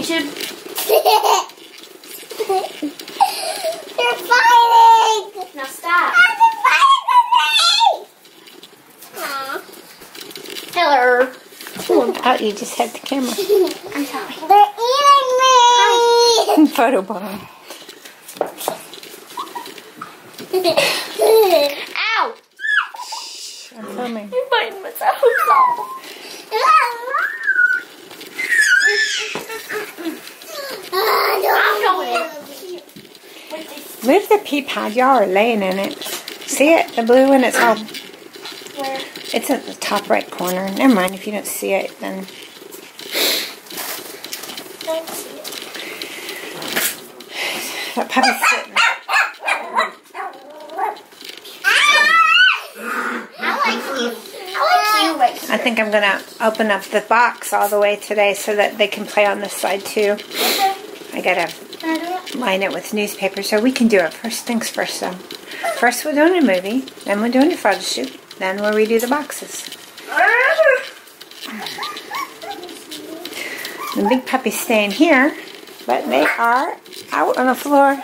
YouTube? You're fighting! Now stop. I'm fighting with me! Hello. Oh, you just had the camera. I'm sorry. They're eating me! Photo bomb. Ow! I'm filming. I'm biting myself. I'm going in. Move the pea pod. Y'all are laying in it. See it? The blue one? It's all... Where? It's at the top right corner. Never mind. If you don't see it, then... Don't see it. That puppy's sitting. I think I'm going to open up the box all the way today so that they can play on this side too. I got to line it with newspaper so we can do it. First things first though. First we're doing a movie, then we're doing a photo shoot, then we'll redo the boxes. The big puppy's staying here, but they are out on the floor.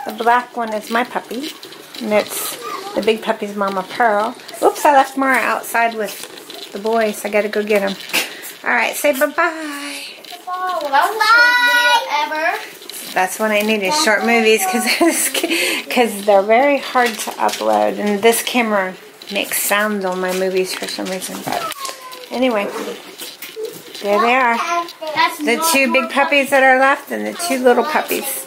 The black one is my puppy, and it's the big puppy's Mama Pearl. Oops, I left Mara outside with the boys. I gotta go get them. Alright, say bye-bye. Well, that was the shortest video ever. That's what I need is short movies because they're very hard to upload. And this camera makes sounds on my movies for some reason. But anyway, there they are. The two big puppies that are left and the two little puppies.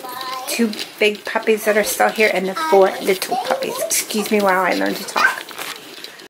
Two big puppies that are still here and the four little puppies. Excuse me while I learn to talk.